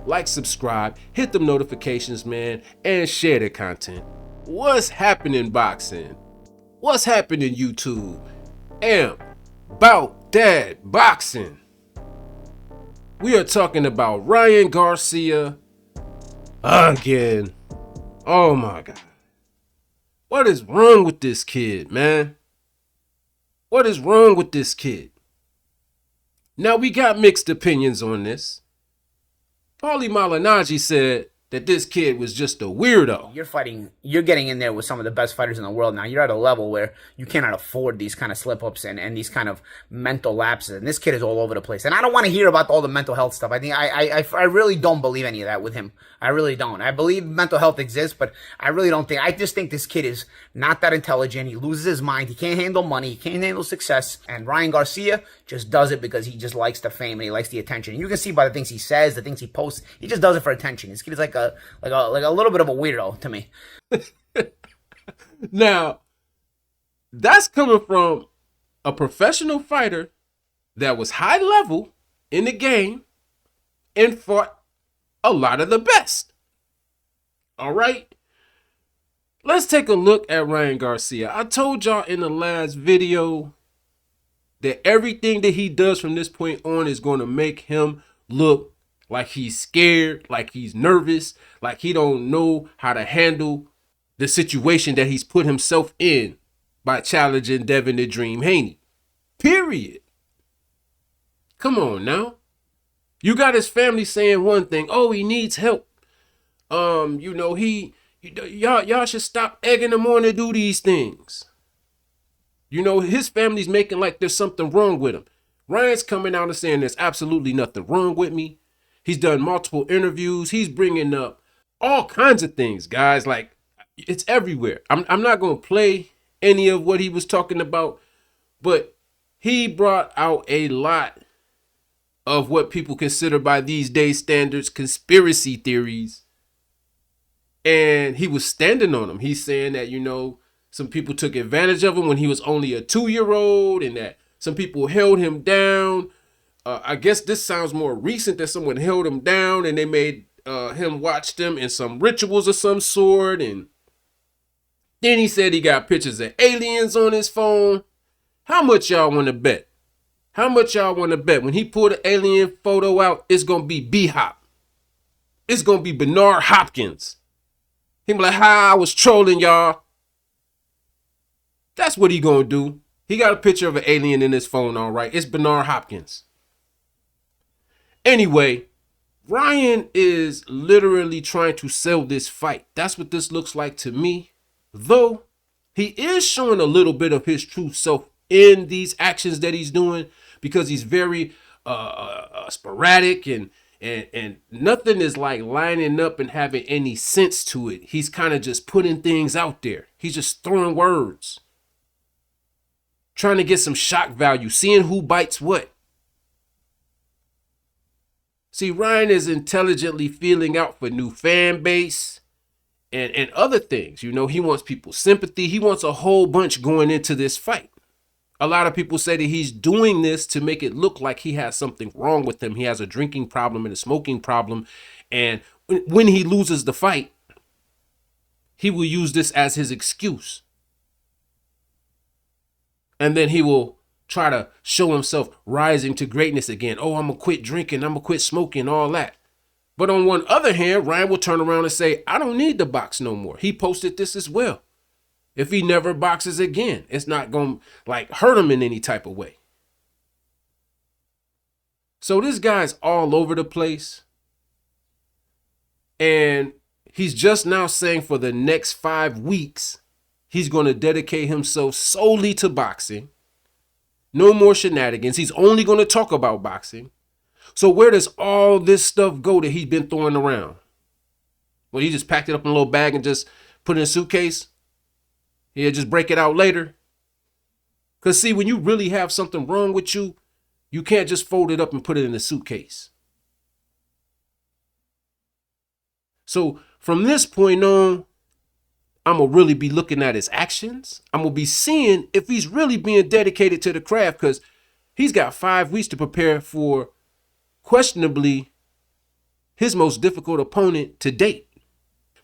like, subscribe, hit them notifications, man, and share the content. What's happening, boxing? What's happening, YouTube? About that boxing. We are talking about Ryan Garcia again. Oh my God. What is wrong with this kid, man? What is wrong with this kid? Now, we got mixed opinions on this. Paulie Malignaggi said that this kid was just a weirdo. You're getting in there with some of the best fighters in the world now. You're at a level where you cannot afford these kind of slip-ups and these kind of mental lapses. And this kid is all over the place. And I don't want to hear about all the mental health stuff. I really don't believe any of that with him. I really don't. I believe mental health exists, but I really don't think. I just think this kid is not that intelligent. He loses his mind. He can't handle money. He can't handle success. And Ryan Garcia just does it because he just likes the fame and he likes the attention. And you can see by the things he says, the things he posts, he just does it for attention. This kid is like a little bit of a weirdo to me. Now, that's coming from a professional fighter that was high level in the game and fought a lot of the best. All right. Let's take a look at Ryan Garcia. I told y'all in the last video that everything that he does from this point on is going to make him look like he's scared, like he's nervous, like he don't know how to handle the situation that he's put himself in by challenging Devin the Dream Haney. Period. Come on now. You got his family saying one thing. Oh, he needs help. Y'all should stop egging him on to do these things. His family's making like there's something wrong with him. Ryan's coming out and saying there's absolutely nothing wrong with me. He's done multiple interviews. He's bringing up all kinds of things, guys. Like, it's everywhere. I'm not going to play any of what he was talking about, but he brought out a lot of what people consider by these days standards conspiracy theories. And he was standing on them. He's saying that, some people took advantage of him when he was only a 2-year-old and that some people held him down. I guess this sounds more recent that someone held him down and they made him watch them in some rituals of some sort. And then he said he got pictures of aliens on his phone. How much y'all want to bet? How much y'all want to bet when he pulled an alien photo out, it's going to be B-Hop. It's going to be Bernard Hopkins. He be like, I was trolling y'all. That's what he going to do. He got a picture of an alien in his phone, all right. It's Bernard Hopkins. Anyway, Ryan is literally trying to sell this fight. That's what this looks like to me. Though he is showing a little bit of his true self in these actions that he's doing because he's very sporadic and nothing is like lining up and having any sense to it. He's kind of just putting things out there. He's just throwing words, trying to get some shock value, seeing who bites what. See, Ryan is intelligently feeling out for new fan base and other things. He wants people's sympathy. He wants a whole bunch going into this fight. A lot of people say that he's doing this to make it look like he has something wrong with him. He has a drinking problem and a smoking problem. And when he loses the fight, he will use this as his excuse. And then he will try to show himself rising to greatness again. Oh, I'm going to quit drinking. I'm going to quit smoking, all that. But on one other hand, Ryan will turn around and say, I don't need to box no more. He posted this as well. If he never boxes again, it's not going to hurt him in any type of way. So this guy's all over the place. And he's just now saying for the next 5 weeks, he's going to dedicate himself solely to boxing. No more shenanigans. He's only going to talk about boxing. So where does all this stuff go that he's been throwing around? Well, he just packed it up in a little bag and just put it in a suitcase? He'll just break it out later? Because see, when you really have something wrong with you, you can't just fold it up and put it in a suitcase. So from this point on, I'm going to really be looking at his actions. I'm going to be seeing if he's really being dedicated to the craft, because he's got 5 weeks to prepare for questionably his most difficult opponent to date,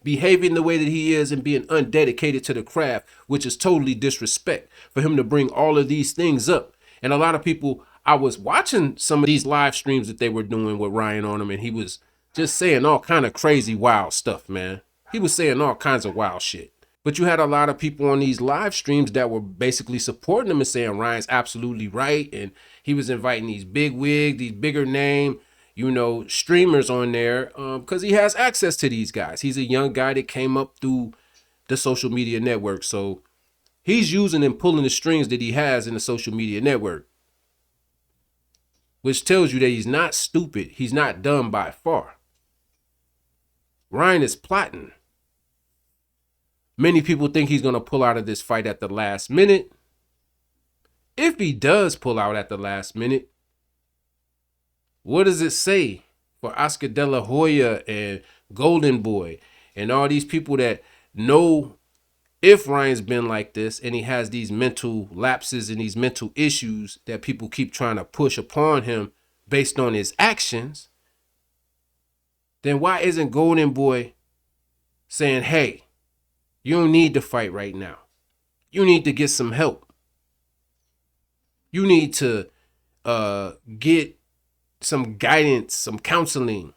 behaving the way that he is and being undedicated to the craft, which is totally disrespect for him to bring all of these things up. And a lot of people, I was watching some of these live streams that they were doing with Ryan on them, and he was just saying all kind of crazy, wild stuff, man. He was saying all kinds of wild shit. But you had a lot of people on these live streams that were basically supporting him and saying Ryan's absolutely right. And he was inviting these big wig, these bigger name, streamers on there because he has access to these guys. He's a young guy that came up through the social media network. So he's using and pulling the strings that he has in the social media network, which tells you that he's not stupid. He's not dumb by far. Ryan is plotting. Many people think he's going to pull out of this fight at the last minute. If he does pull out at the last minute, what does it say for Oscar De La Hoya and Golden Boy and all these people that know if Ryan's been like this and he has these mental lapses and these mental issues that people keep trying to push upon him based on his actions, then why isn't Golden Boy saying, hey, you don't need to fight right now. You need to get some help. You need to get some guidance, some counseling.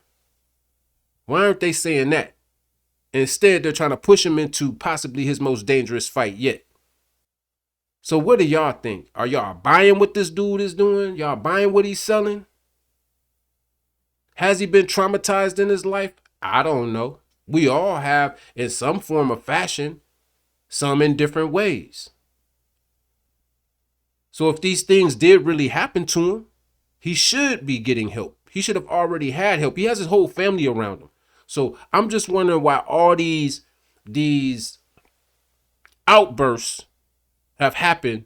Why aren't they saying that? Instead, they're trying to push him into possibly his most dangerous fight yet. So what do y'all think? Are y'all buying what this dude is doing? Y'all buying what he's selling? Has he been traumatized in his life? I don't know. We all have in some form of fashion, some in different ways. So if these things did really happen to him, he should be getting help. He should have already had help. He has his whole family around him. So I'm just wondering why all these outbursts have happened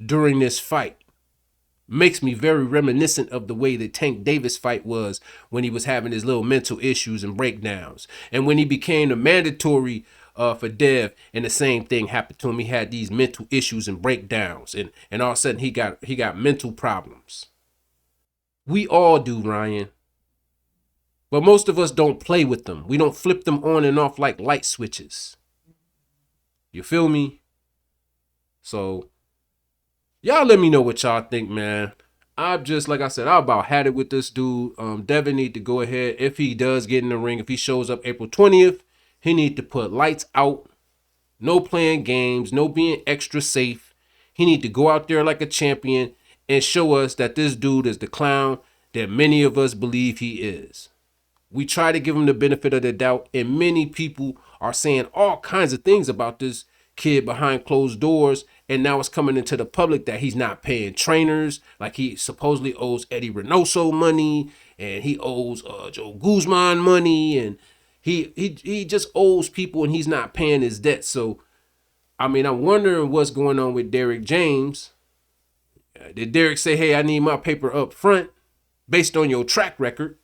during this fight. Makes me very reminiscent of the way the Tank Davis fight was when he was having his little mental issues and breakdowns. And when he became the mandatory for Dev, and the same thing happened to him. He had these mental issues and breakdowns, and all of a sudden he got mental problems. We all do, Ryan. But most of us don't play with them. We don't flip them on and off like light switches. You feel me? So y'all let me know what y'all think, man. I'm just, like I said, I about had it with this dude. Devin need to go ahead. If he does get in the ring, if he shows up April 20th, he need to put lights out. No playing games, no being extra safe. He need to go out there like a champion and show us that this dude is the clown that many of us believe he is. We try to give him the benefit of the doubt, and many people are saying all kinds of things about this kid behind closed doors, and now it's coming into the public that he's not paying trainers, like he supposedly owes Eddie Reynoso money, and he owes Joe Guzman money, and he just owes people, and he's not paying his debt. So, I mean, I'm wondering what's going on with Derrick James. Did Derrick say, hey, I need my paper up front based on your track record?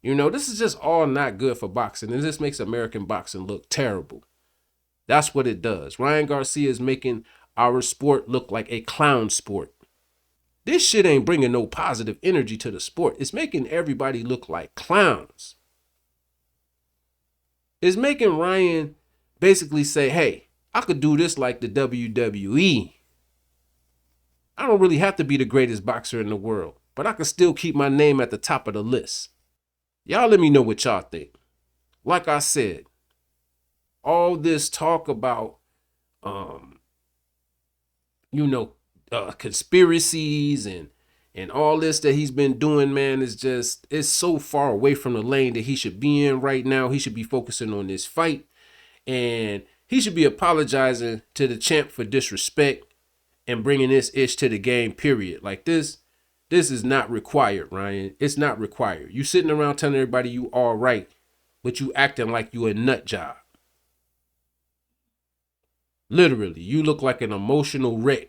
This is just all not good for boxing, and this makes American boxing look terrible. That's what it does. Ryan Garcia is making our sport look like a clown sport. This shit ain't bringing no positive energy to the sport. It's making everybody look like clowns. It's making Ryan basically say, hey, I could do this like the WWE. I don't really have to be the greatest boxer in the world, but I can still keep my name at the top of the list. Y'all let me know what y'all think. Like I said, all this talk about, conspiracies and all this that he's been doing, man, it's so far away from the lane that he should be in right now. He should be focusing on this fight, and he should be apologizing to the champ for disrespect and bringing this ish to the game, period. Like this is not required, Ryan. It's not required. You sitting around telling everybody you all right, but you acting like you a nut job. Literally, you look like an emotional wreck.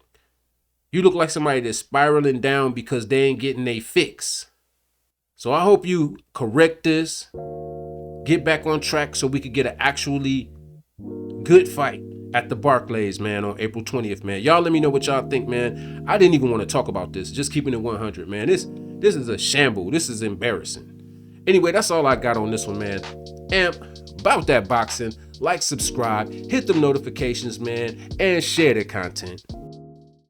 You look like somebody that's spiraling down because they ain't getting a fix. So I hope you correct this, get back on track so we could get an actually good fight at the Barclays, man, on April 20th, man. Y'all let me know what y'all think, man. I didn't even want to talk about this. Just keeping it 100, man. This is a shamble. This is embarrassing. Anyway, that's all I got on this one, man. And about that boxing, like, subscribe, hit them notifications, man, and share the content.